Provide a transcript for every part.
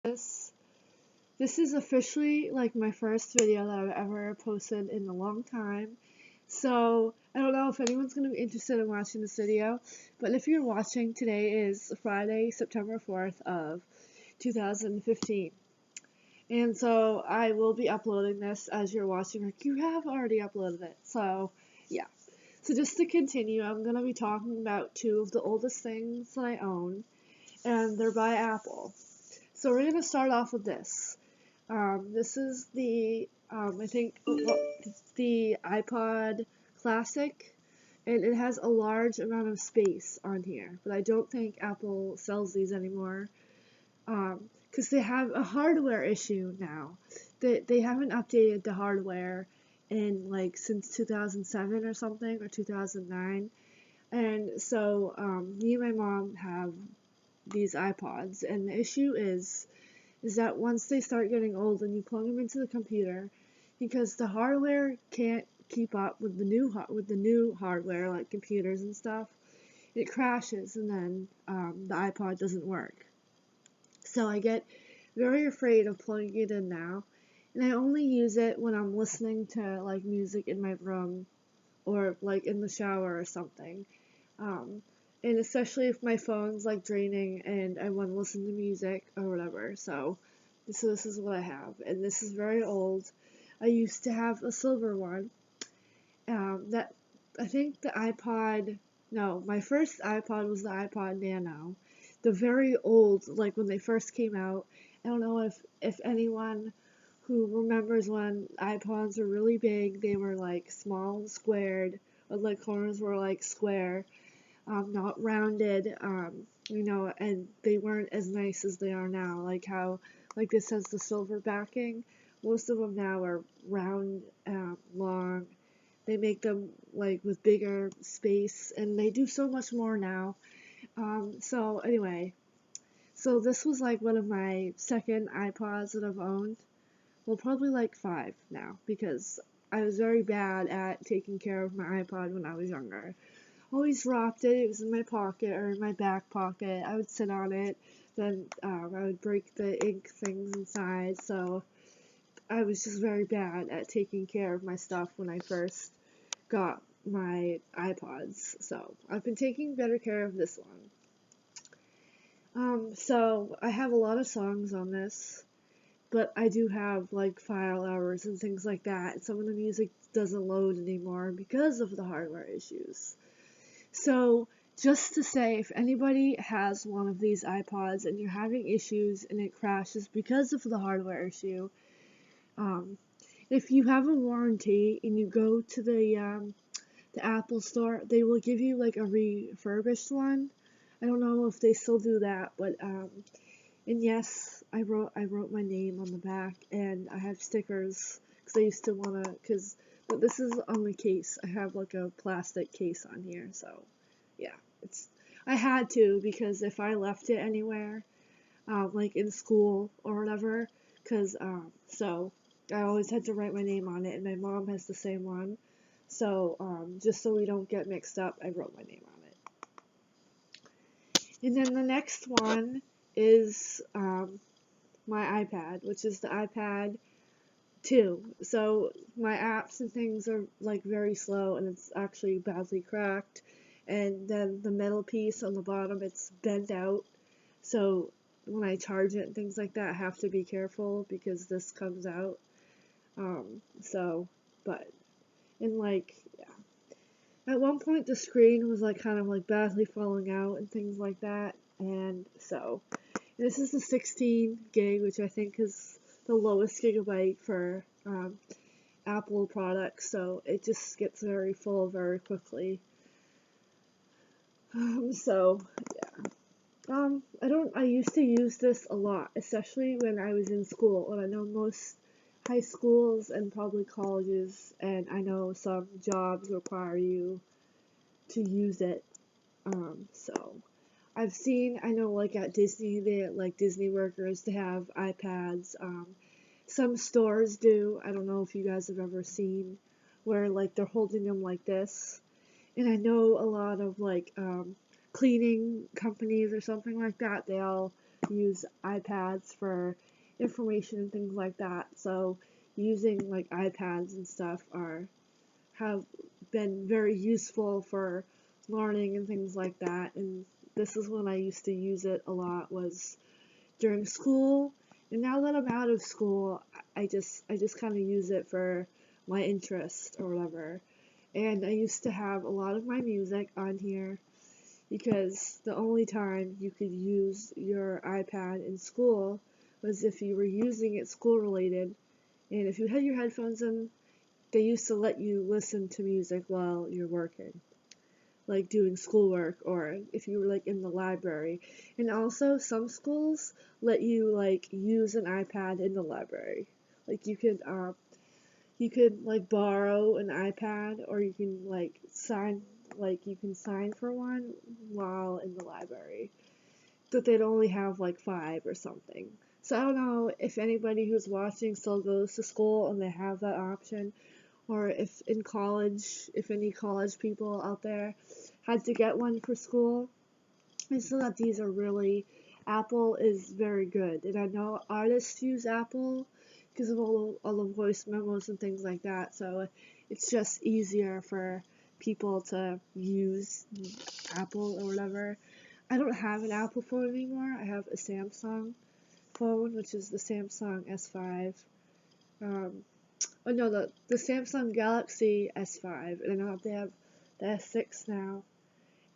this. This is officially like my first video that I've ever posted in a long time. So I don't know if anyone's going to be interested in watching this video, but if you're watching, today is Friday, September 4th of 2015. And so I will be uploading this as you're watching, like you have already uploaded it. So yeah. So just to continue, I'm going to be talking about two of the oldest things that I own, and they're by Apple. So we're going to start off with this. This is the, I think, the iPod Classic, and it has a large amount of space on here, but I don't think Apple sells these anymore, because they have a hardware issue now. They haven't updated the hardware in, like, since 2007 or something, or 2009, and so, me and my mom have these iPods, and the issue is that once they start getting old and you plug them into the computer, because the hardware can't keep up with the new hardware, like computers and stuff, it crashes, and then the iPod doesn't work. So I get very afraid of plugging it in now, and I only use it when I'm listening to like music in my room or like in the shower or something. Um, and especially if my phone's like draining and I want to listen to music or whatever. So this is what I have, and this is very old. I used to have a silver one. That I think the iPod. No, my first iPod was the iPod Nano, the very old, like when they first came out. I don't know if anyone who remembers when iPods were really big. They were like small and squared, or the corners were like square, not rounded, and they weren't as nice as they are now, like how, like this has the silver backing. Most of them now are round, long. They make them like with bigger space, and they do so much more now. So anyway, so this was like one of my second iPods that I've owned. Well, probably like five now, because I was very bad at taking care of my iPod when I was younger. Always dropped it. It was in my pocket or in my back pocket. I would sit on it. Then I would break the ink things inside. So I was just very bad at taking care of my stuff when I first got my iPods. So I've been taking better care of this one. So I have a lot of songs on this, but I do have like file errors and things like that. Some of the music doesn't load anymore because of the hardware issues. So, just to say, if anybody has one of these iPods and you're having issues and it crashes because of the hardware issue, um, if you have a warranty and you go to the Apple store, they will give you like a refurbished one. I don't know if they still do that, but and yes, I wrote my name on the back, and I have stickers because I used to wanna, but this is on the case. I have like a plastic case on here, so yeah, I had to, because if I left it anywhere, like in school or whatever, so I always had to write my name on it, and my mom has the same one, so just so we don't get mixed up, I wrote my name on it. And then the next one is my iPad, which is the iPad 2. So my apps and things are like very slow, and it's actually badly cracked. And then the metal piece on the bottom, it's bent out. So when I charge it and things like that, I have to be careful because this comes out. So, but, and like, yeah. At one point the screen was like kind of like badly falling out and things like that. And so, this is the 16 gig, which I think is the lowest gigabyte for Apple products, so it just gets very full very quickly. So yeah. I used to use this a lot, especially when I was in school, and I know most high schools and probably colleges, and I know some jobs require you to use it. So I know like at Disney, like Disney workers, they have iPads. Some stores do. I don't know if you guys have ever seen where like they're holding them like this. And I know a lot of like cleaning companies or something like that. They all use iPads for information and things like that. So using like iPads and stuff have been very useful for learning and things like that. And this is when I used to use it a lot, was during school. And now that I'm out of school, I just kind of use it for my interest or whatever. And I used to have a lot of my music on here because the only time you could use your iPad in school was if you were using it school related. And if you had your headphones in, they used to let you listen to music while you're working, like doing schoolwork, or if you were like in the library. And also some schools let you like use an iPad in the library. Like you could like borrow an iPad, or you can sign for one while in the library. But they'd only have like 5 or something. So I don't know if anybody who's watching still goes to school and they have that option, or if in college, if any college people out there had to get one for school. And so that these are really, Apple is very good. And I know artists use Apple because of all the voice memos and things like that. So it's just easier for people to use Apple or whatever. I don't have an Apple phone anymore. I have a Samsung phone, which is the Samsung S5. Oh no, the Samsung Galaxy S5, and I know they have the S6 now.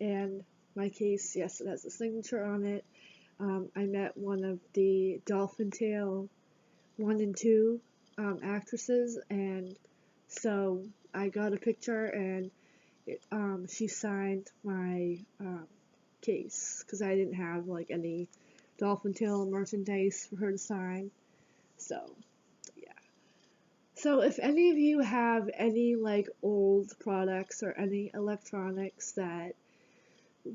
And my case, yes, it has a signature on it. I met one of the Dolphin Tale 1 and 2 actresses, and so I got a picture, and she signed my case because I didn't have like any Dolphin Tale merchandise for her to sign. So yeah. So if any of you have any like old products or any electronics that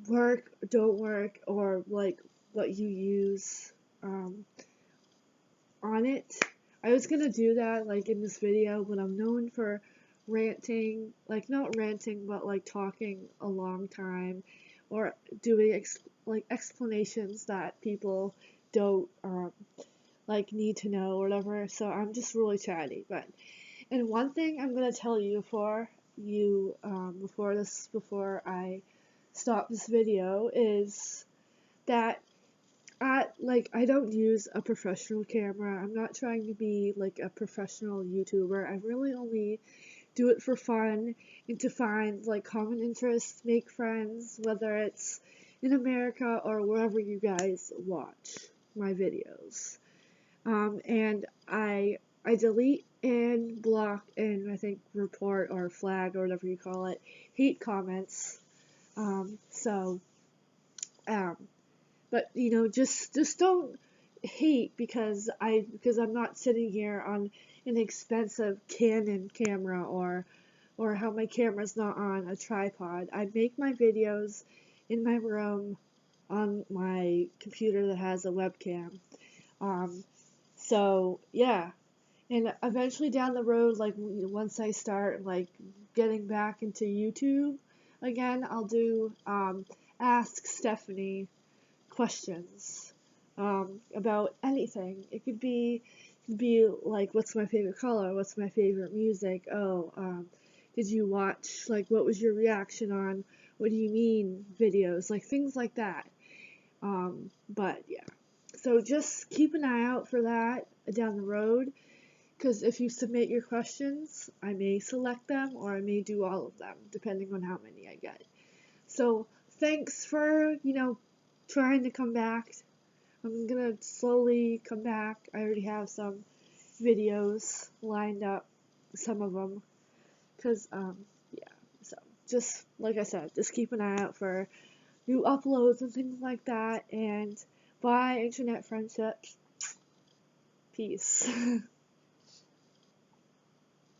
work, don't work, or like what you use on it, I was gonna do that like in this video, but I'm known for ranting, like not ranting, but like talking a long time, or doing like explanations that people don't like need to know or whatever. So I'm just really chatty. But and one thing I'm gonna tell you before I stop this video is that I don't use a professional camera. I'm not trying to be like a professional YouTuber. I really only do it for fun and to find like common interests, make friends, whether it's in America or wherever you guys watch my videos. And I delete and block and I think report or flag or whatever you call it, hate comments. So but you know, just don't hate because I'm not sitting here on an expensive Canon camera, or how my camera's not on a tripod. I make my videos in my room on my computer that has a webcam. So yeah, and eventually down the road, like once I start like getting back into YouTube again, I'll do Ask Stephanie questions about anything. It could be like, what's my favorite color? What's my favorite music? Oh, did you watch, like, what was your reaction on what do you mean videos? Like, things like that. But yeah. So just keep an eye out for that down the road, because if you submit your questions, I may select them or I may do all of them, depending on how many I get. So thanks for, trying to come back. I'm gonna slowly come back. I already have some videos lined up, some of them, because, yeah, so just, like I said, just keep an eye out for new uploads and things like that, and bye, internet friendships. Peace.